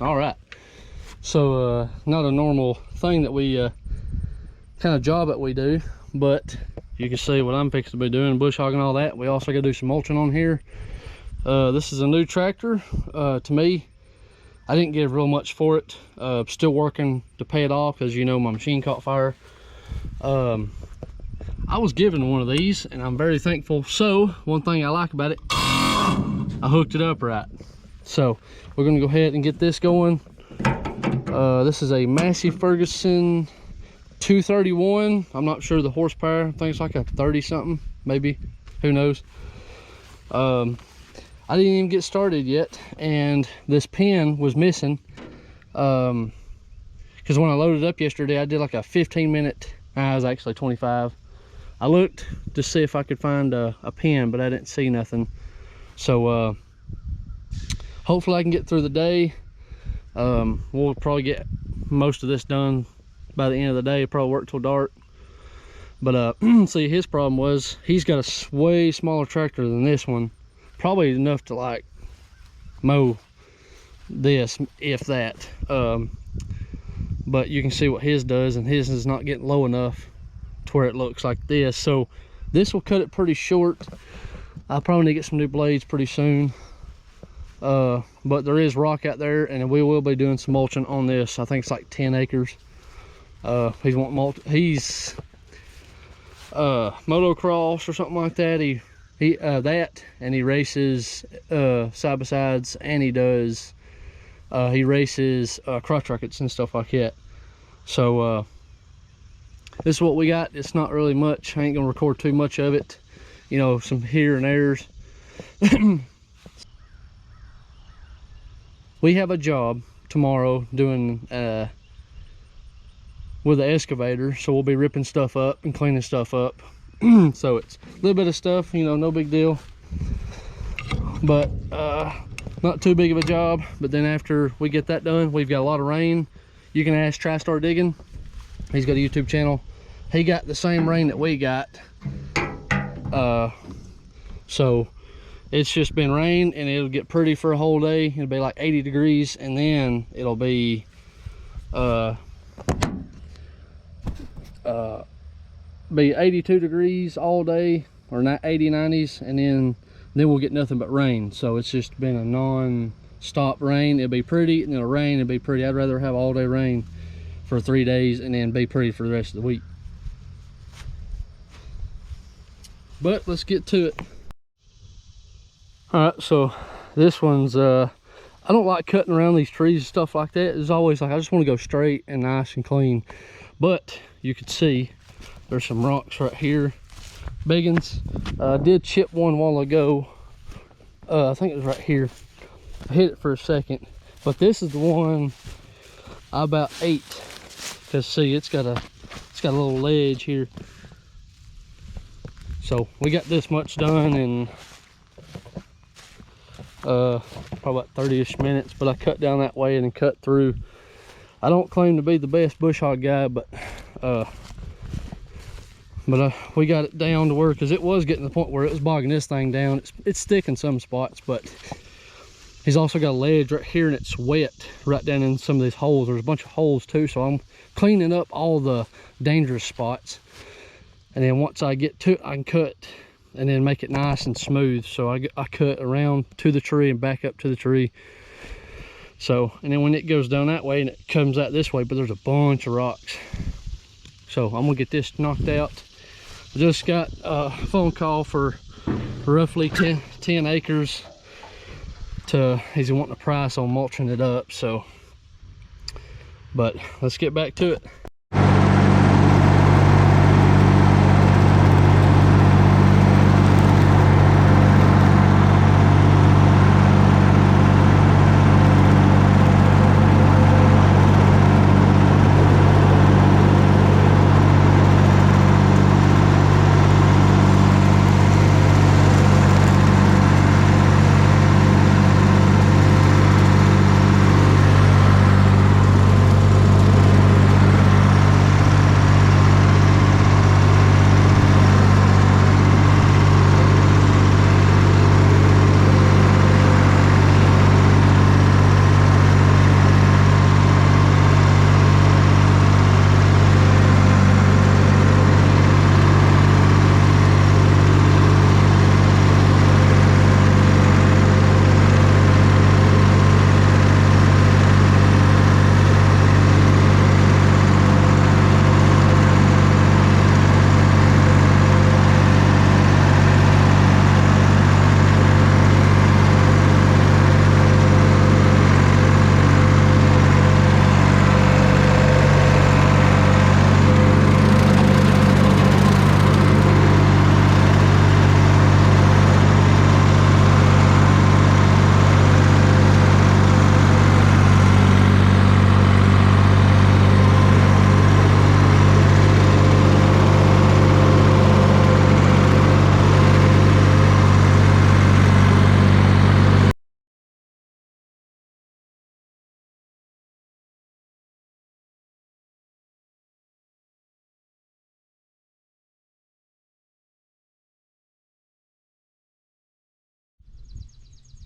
All right. So not a normal thing that we kind of job that we do, but you can see what I'm fixing to be doing, bush hogging, all that. We also got to do some mulching on here. This is a new tractor to me. I didn't give real much for it. Still working to pay it off because, you know, my machine caught fire. I was given one of these and I'm very thankful. So one thing I like about it, I hooked it up right. So we're gonna go ahead and get this going. This is a Massey Ferguson 231. I'm not sure the horsepower. I think it's like a 30 something, maybe, who knows. I didn't even get started yet, and this pin was missing. Because when I loaded up yesterday, I did like a 15-minute, it was actually 25. I looked to see if I could find a pin, but I didn't see nothing. So hopefully I can get through the day. We'll probably get most of this done by the end of the day. Probably work till dark. But see, his problem was he's got a way smaller tractor than this one. Probably enough to like mow this, if that. But you can see what his does, and his is not getting low enough to where it looks like this. So this will cut it pretty short. I'll probably need to get some new blades pretty soon. But there is rock out there, and we will be doing some mulching on this. I think it's like 10 acres. He's wanting he's motocross or something like that. He that, and he races side by sides, and he does he races crotch rockets and stuff like that. So this is what we got. It's not really much. I ain't gonna record too much of it, you know, some here and there's. We have a job tomorrow doing with the excavator, so we'll be ripping stuff up and cleaning stuff up. So it's a little bit of stuff, you know, no big deal, but not too big of a job. But then after we get that done, we've got a lot of rain. You can ask TriStar Digging, he's got a YouTube channel. He got the same rain that we got, so it's just been rain, and it'll get pretty for a whole day. It'll be like 80 degrees, and then it'll be be 82 degrees all day, or not 80, 90s, and then we'll get nothing but rain. So it's just been a non-stop rain. It'll be pretty, and it'll rain, it'll be pretty. I'd rather have all day rain for 3 days and then be pretty for the rest of the week. But let's get to it. All right, so this one's I don't like cutting around these trees and stuff like that. It's always like I just want to go straight and nice and clean. But you can see there's some rocks right here, big ones. I did chip one while ago. I think it was right here. I hit it for a second, but this is the one I about ate. Cause see, it's got a little ledge here. So we got this much done in probably about 30-ish minutes, but I cut down that way and then cut through. I don't claim to be the best bush hog guy, but we got it down to where, because it was getting to the point where it was bogging this thing down. It's thick in some spots, but he's also got a ledge right here, and it's wet right down in some of these holes. There's a bunch of holes too, so I'm cleaning up all the dangerous spots, and then once I get to it, I can cut and then make it nice and smooth. So I cut around to the tree and back up to the tree. So, and then when it goes down that way and it comes out this way, but there's a bunch of rocks. So I'm gonna get this knocked out. I just got a phone call for roughly 10 acres. He's wanting a price on mulching it up. So, but let's get back to it.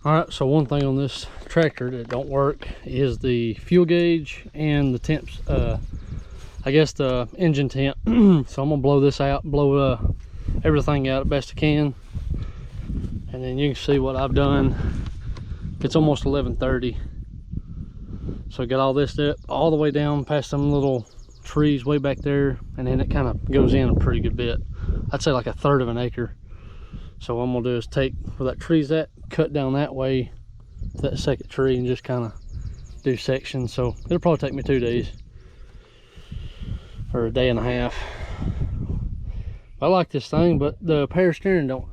All right, so one thing on this tractor that don't work is the fuel gauge and the temps, I guess the engine temp. So I'm gonna blow this out, blow everything out as best I can, and then you can see what I've done. It's almost 11:30, so I got all this up all the way down past some little trees way back there, and then it kind of goes in a pretty good bit. I'd say like 1/3 of an acre. So what I'm gonna do is take where that tree's at, cut down that way to that second tree, and just kind of do sections. So it'll probably take me 2 days or a day and a half. I like this thing, but the power steering don't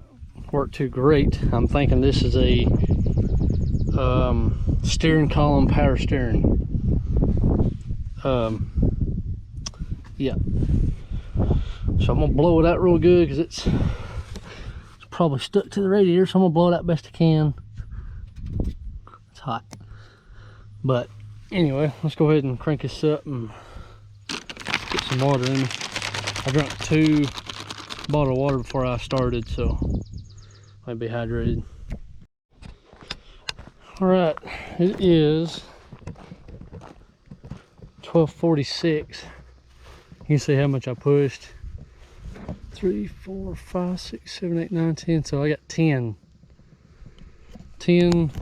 work too great. I'm thinking this is a steering column power steering. Yeah. So I'm gonna blow it out real good because it's probably stuck to the radiator, so I'm gonna blow it out best I can. It's hot. But anyway, let's go ahead and crank this up and get some water in me. I drank 2 bottles of water before I started, so I'd be hydrated. All right, it is 12:46. You can see how much I pushed. 3, 4, 5, 6, 7, 8, 9, 10. So I got 10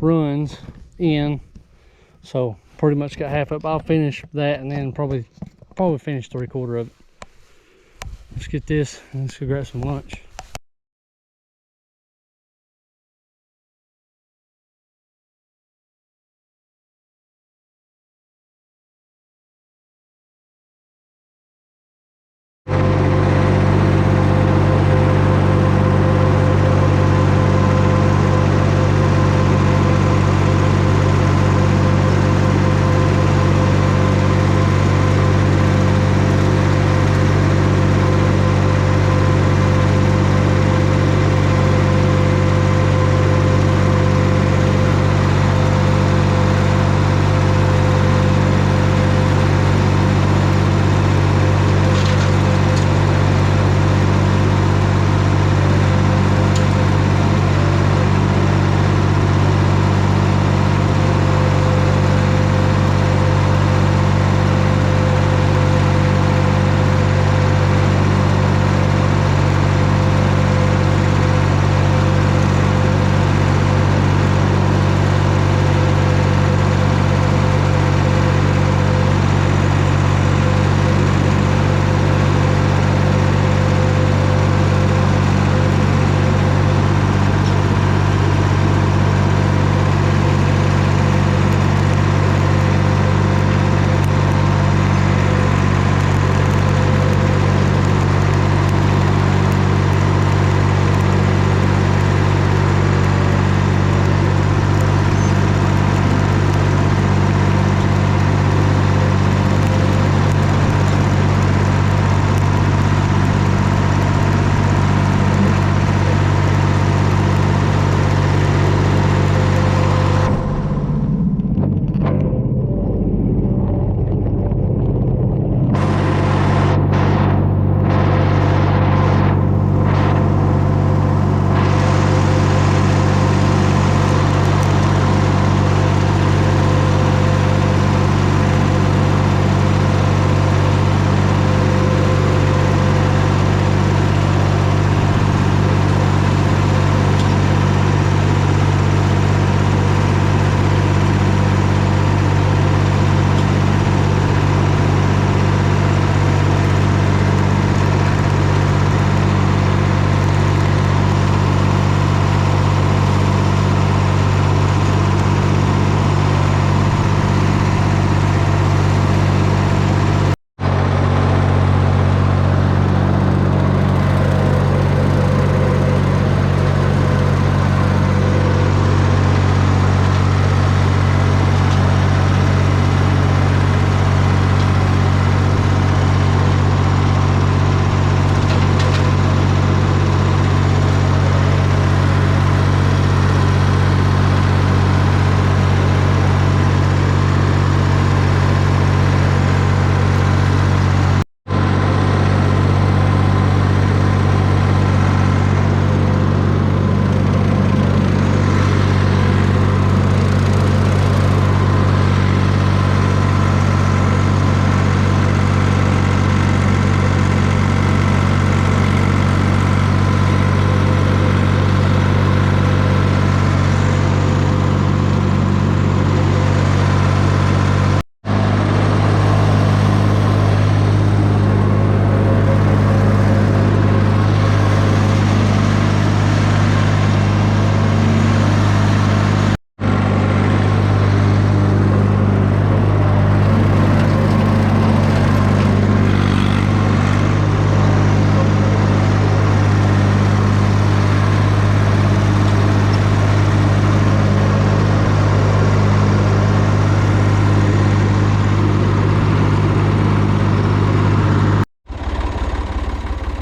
runs in. So pretty much got half up. I'll finish that and then probably finish 3/4 of it. Let's get this and let's go grab some lunch.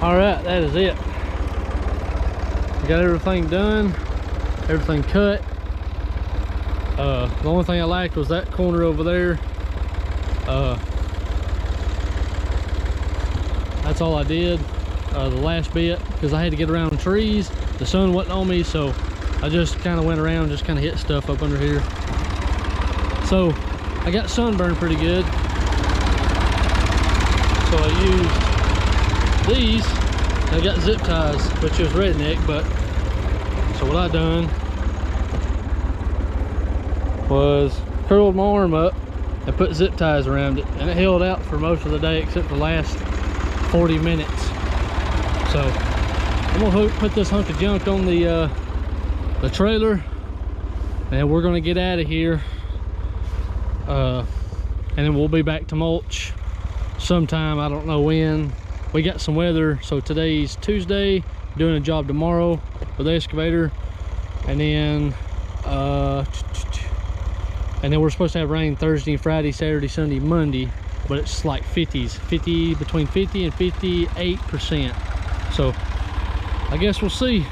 All right, that is it. We got everything done, everything cut. The only thing I liked was that corner over there. That's all I did. The last bit, because I had to get around the trees. The sun wasn't on me, so I just kind of went around, just kind of hit stuff up under here. So I got sunburned pretty good. So I used these. I got zip ties, which is redneck, but so what I done was curled my arm up and put zip ties around it, and it held out for most of the day except the last 40 minutes. So I'm gonna put this hunk of junk on the trailer, and we're gonna get out of here, and then we'll be back to mulch sometime. I don't know when. We got some weather, so today's Tuesday, doing a job tomorrow with the excavator, and then we're supposed to have rain Thursday, Friday, Saturday, Sunday, Monday, but it's like 50s, between 50 and 58%. So I guess we'll see.